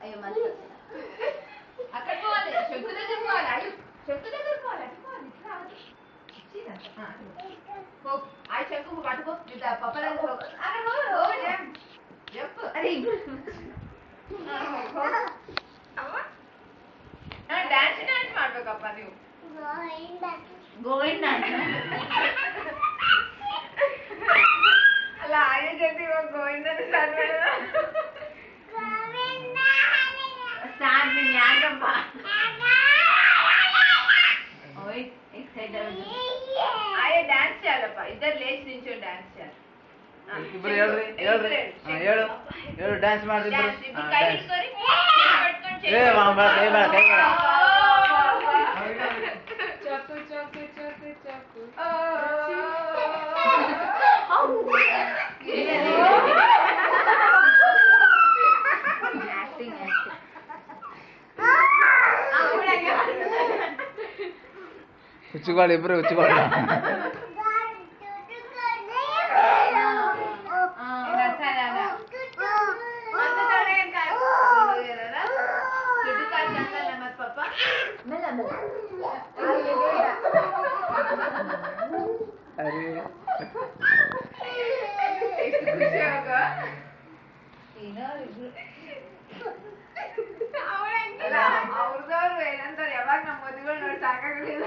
అయ్యో మళ్ళీ అక్కడ పోవాలి శంకు దగ్గర పోవాలి అయ్యో శంకు దగ్గర పోవాలి అటు పోవాలి ఇట్లా రావద్దు ఆ శంకు పట్టుకో పప్ప దగ్గర చెప్పు అరే డాన్స్ డాన్స్ ಮಾಡ್ಬೇಕಪ್ಪ ನೀವು ಗೋವಿಂದ ಅಲ್ಲ ಆಯ ಜೊತೆ ಇವಾಗ ಗೋವಿಂದನ ಸ್ಟಾರ್ಟ್ ಮಾಡೋಣ ಸ್ಟಾರ್ಟ್ ನೀನು ಯಾಕಪ್ಪ ఓయ్ ఎక్సైట్ అవును ఆయ డాన్స్ చేయాలప్ప ఇద్దరు లేచి నించో డాన్స్ చేయాలి ಇಬ್ರು ಹೇಳ್ರಿ ಹೇಳ್ರಿ ಹೇಳು ಹೇಳು ಡ್ಯಾನ್ಸ್ ಮಾಡಿ ಕೈ ಹಿಡ್ಕೊರಿ ಏ ಮಾಮ ಕೈ ಬೇಡ ಕೈ ಬೇಡ ಚಾಕು ಚಾಕು ಚಾಕು ಚಾಕು యాక్టింగ్ ಹುಚ್ಚುಗಳು ಇಬ್ರು ಹುಚ್ಚುಗಳು ಅವ್ರದವ್ರು ಏನಂತಾರೆ ಯಾವಾಗ ನಮ್ಮ ಮದುವೆ ನೋಡಿ ಸಾಕಾಗಲಿಲ್ಲ